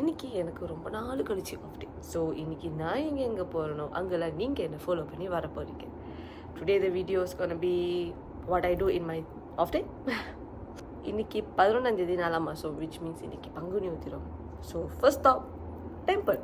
இன்றைக்கி எனக்கு ரொம்ப நாள் கழிச்சு ஆஃப் டே. ஸோ இன்றைக்கி நான் எங்கே போகிறனோ அங்கெல்லாம் நீங்கள் என்னை ஃபாலோ பண்ணி வர போகிறீங்க. Today the videos gonna be what I do in my off day. இன்னைக்கு 11ஆம் தேதி 4ஆம் மாதம், which means இன்னைக்கு Panguni Uthiram. So first stop temple.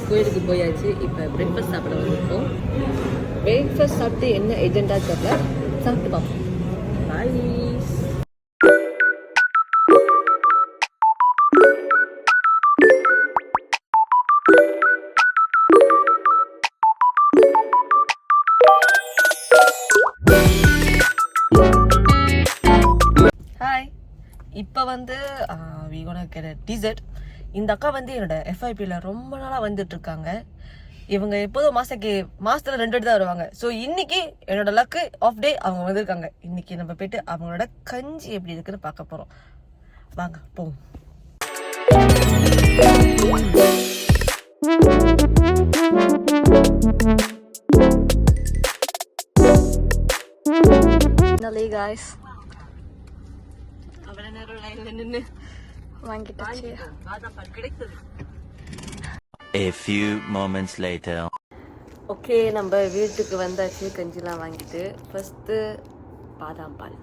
கோயிலுக்கு போயாச்சு. இப்போ பிரேக்ஃபாஸ்ட் சாப்பிட வந்துருக்கோம். பிரேக்ஃபாஸ்ட் சாப்பிட்டு என்ன எஜெண்டா தெரியல, சாப்பிட்டு பார்ப்போம். பாய். ஹாய். இப்போ வந்து we gonna get a dessert. இந்த அக்கா வந்து என்னோட எஃப்ஐபியில் ரொம்ப நாளாக வந்துட்டுருக்காங்க. இவங்க எப்போதும் மாதத்தில் 2 தான் வருவாங்க. ஸோ இன்னைக்கு என்னோட லக்கு ஆஃப் டே அவங்க வந்திருக்காங்க. இன்னைக்கு நம்ம போயிட்டு அவங்களோட கஞ்சி எப்படி இருக்குன்னு பார்க்க போகிறோம். வாங்க போவோம். நல்லே காய்ஸ், அவ்வளோ நேரம் லைனில் நின்று வாங்கிட்டாச்சு. A few moments later. Okay, நம்ம வீட்டுக்கு வந்தாச்சு. கஞ்சிலாம் வாங்கிட்டு ஃபர்ஸ்ட்டு பாதாம் பால்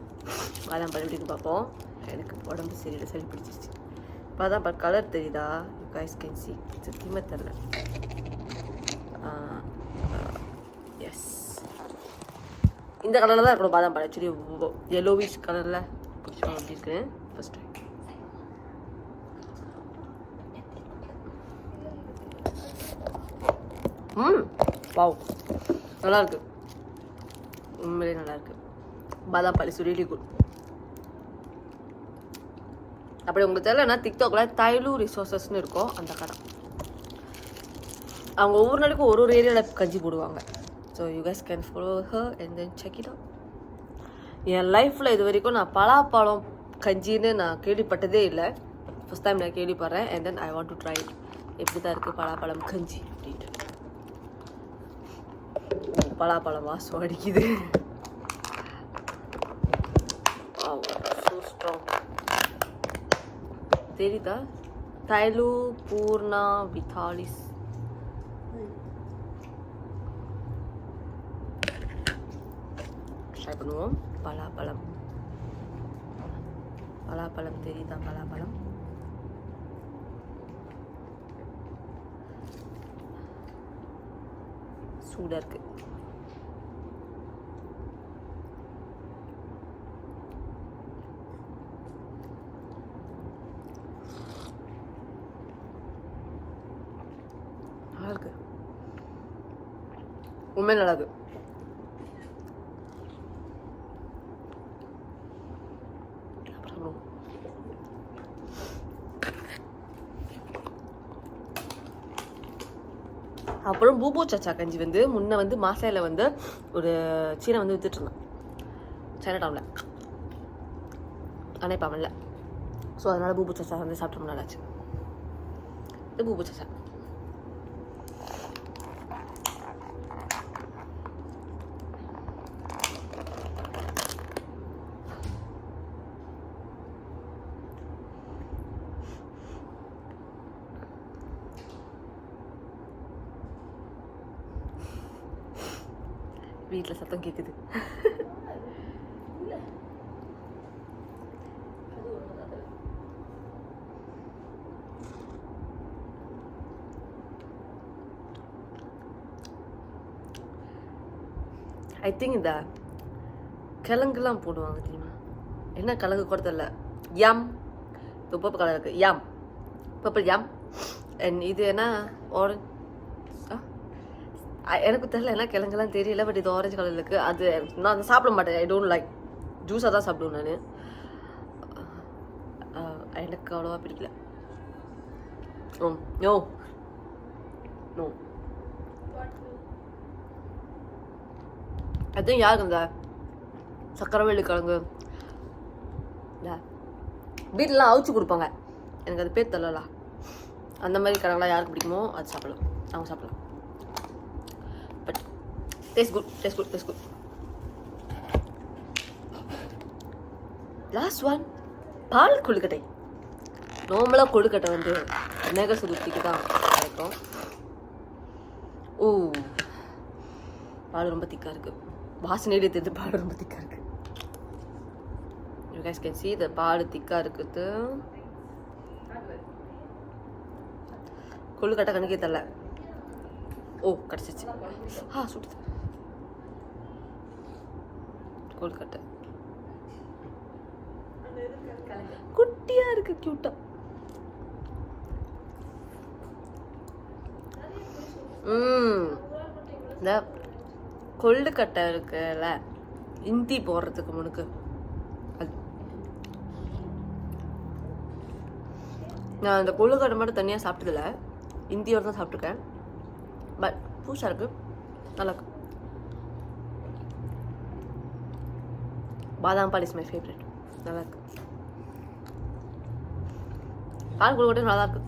எப்படி பார்ப்போம். எனக்கு உடம்பு சரியில்லை, சளி பிடிச்சிருச்சு. பாதாம் பால் கலர் தெரியுதா? You guys can see. சத்தியமாக தெரில. எஸ், இந்த கலரில் தான் இருக்கணும் பாதாம் பால். ஆக்சுவலி yellowish கலரில் அப்படி இருக்கு. ஃபர்ஸ்ட் வாவ், நல்லா இருக்கு, உண்மையிலே நல்லா இருக்கு. பாதாம் பால் இஸ் ரியலி குட். அப்படி உங்களுக்கு தெரியலன்னா டிக்டாக்ல தைலு ரிசோர்ஸஸ்ன்னு இருக்கும், அந்த கடை. அவங்க ஒவ்வொரு நாளைக்கும் ஒரு ஏரியாவில் கஞ்சி போடுவாங்க. So you guys can follow her and then check it out. என் லைஃப்பில் இது வரைக்கும் நான் பலாப்பழம் கஞ்சின்னு நான் கேள்விப்பட்டதே இல்லை. ஃபர்ஸ்ட் டைம் நான் கேள்விப்படுறேன். And then I want to try எப்படி தான் இருக்குது பலாப்பழம் கஞ்சி அப்படின்ட்டு. பலாப்பழம் வாசம் அடிக்குது. தெரியுதா? தைலு பூர்ணா வித்தாலிஸ். ட்ரை பண்ணுவோம். பலாப்பழம் தெரியுதா? பலாப்பழம் சூடாக இருக்கு. நல்லா இருக்கு, உண்மையாக நல்லா இருக்கு. அப்புறம் பூபு சச்சா கஞ்சி வந்து முன்ன வந்து மாசாயில் வந்து ஒரு சீனை வந்து வித்துட்டு இருந்தான் சைனா டவுனில், ஆனால் இப்போ அவன்ல. ஸோ அதனால் பூபு சச்சா வந்து சாப்பிட்டு நல்லாச்சு. இது பூபு சச்சா. வீட்டில் சத்தம் கேட்குது. ஐ திங்க் இந்த கிழங்குலாம் போடுவாங்க தெரியுமா? என்ன கிழங்கு கூட தெரியல. யம், இப்போ பர்பிள் கலர் இருக்குது. யம், பர்பிள் யம். அண்ட் இது என்ன ஆரஞ்சு, எனக்கு தெரியல, என்ன கிழங்குலாம் தெரியல. பட் இது ஆரஞ்சு கலரில் இருக்குது. அது நான் சாப்பிட மாட்டேன். I don't like. ஜூஸாக தான் சாப்பிடுவேன் நான். ஐ எனக்கு அவ்வளோவா பிடிக்கல. நோ நோ அதுவும் யாருக்கு இந்த சக்கரவள்ளி கிழங்கு இந்த வீட்டிலலாம் அவிச்சு கொடுப்பாங்க, எனக்கு அது பேர் தெரியல. அந்த மாதிரி கிழங்குலாம் யாருக்கு பிடிக்குமோ அது சாப்பிடலாம், அவங்க சாப்பிடலாம். But taste good. Last one பால் கொழுக்கட்டை. நார்மலாக கொழுக்கட்டை வந்து விநாயகர் சதுர்த்திக்கு தான் கிடைக்கும். ஓ பால் ரொம்ப திக்காக இருக்குது, வாசனையிலே தெரிஞ்சு பால் ரொம்ப திக்காக இருக்குது. You guys can see the பால் திக்காக இருக்குது. கொழுக்கட்டை கணக்கே தரல. ஓ கிடச்சிச்சு. சுடுது கொழுக்கட்டை. குட்டியா இருக்கு, கியூட்டா. இந்த கொள்ளுக்கட்டை இருக்குல்ல, இந்தி போடுறதுக்கு முனுக்கு அது. நான் இந்த கொள்ளுக்கட்டை மட்டும் தனியாக சாப்பிட்டதில்ல, இந்தியோட தான் சாப்பிட்ருக்கேன். பட் புதுசாக இருக்கு, நல்லா இருக்கு. பாதாம் பால் இஸ் மை ஃபேவரட், நல்லா இருக்கு. பால் கொழுக்கட்டை நல்லா இருக்கு,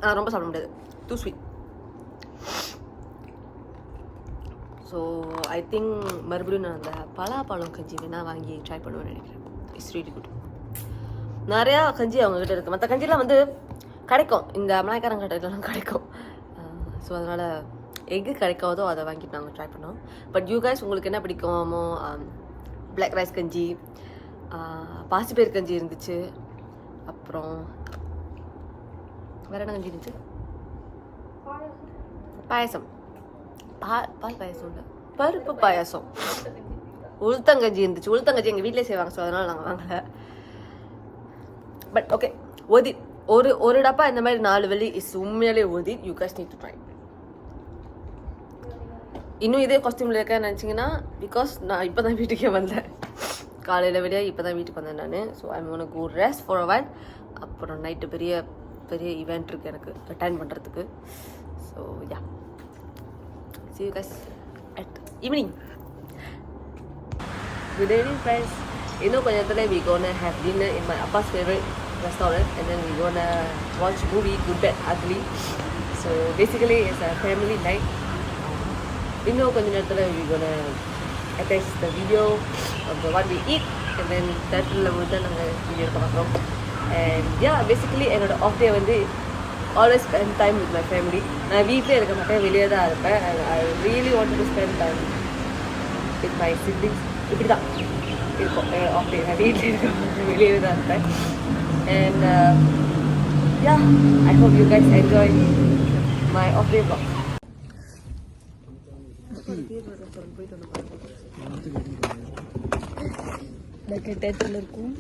ஆனால் ரொம்ப சாப்பிட முடியாது, two sweet. So I think மறுபடியும் நான் அந்த பலாப்பழம் கஞ்சி வேணால் வாங்கி ட்ரை பண்ணுவேன்னு நினைக்கிறேன். It's really good. நிறையா கஞ்சி அவங்ககிட்ட இருக்குது, மற்ற கஞ்சிலாம் வந்து கிடைக்கும், இந்த மலாய்க்காரன் கடையிலலாம் கிடைக்கும். ஸோ அதனால் எக்கு கிடைக்காதோ அதை வாங்கிட்டு நாங்கள் ட்ரை பண்ணோம். பட் யூ கைஸ் உங்களுக்கு என்ன பிடிக்குமோ, பிளாக் ரைஸ் கஞ்சி, பாசிப்பயிர் கஞ்சி இருந்துச்சு, அப்புறம் வேறு என்ன கஞ்சி இருந்துச்சு, பாயசம், பால் பாயசம் இல்லை, பருப்பு பாயசம், உளுத்தங்கஞ்சி இருந்துச்சு. உளுத்தங்கஞ்சி எங்கள் வீட்டிலே செய்வாங்க, ஸோ அதனால் நாங்கள் வாங்கலை. பட் ஓகே, ஒரு டப்பா இந்த மாதிரி 4 வெள்ளி இஸ் உண்மையாலே worth it. You guys need to try. இன்னும் இதே காஸ்டியூமில் இருக்கேன்னு நினச்சிங்கன்னா, பிகாஸ் நான் இப்போ தான் வீட்டுக்கே வந்தேன், காலையில் வெளியே இப்போ தான் வீட்டுக்கு வந்தேன் நான். So I want go rest for a while. அப்புறம் நைட்டு பெரிய ஈவெண்ட் இருக்குது எனக்கு அட்டெண்ட் பண்ணுறதுக்கு. So yeah, see you guys at evening. Good evening friends. இன்னும் கொஞ்சம் நேரத்தில் we gonna have dinner in my appa's favorite restaurant, and then we gonna watch movie Good Bad Ugly. So basically it's a family night. இன்னும் கொஞ்சம் நேரத்தில் we gonna attach the video of the what we eat, and then தேட்டரில் வந்து நாங்கள் video பார்க்குறோம். And yeah, basically என்னோட of டே வந்து always spend time with my family. நான் வீட்டிலே இருக்க மாட்டேன், வெளியே தான் இருப்பேன். And I really wanted to spend time with my siblings. இப்படி தான் இருக்கும் ஆஃப் டே, நான் வீட்டிலே இருக்க மாட்டேன், வெளியே தான் இருப்பேன். And yeah, I hope you guys enjoy my off day vlog. தேட்டரில் இருக்கும்.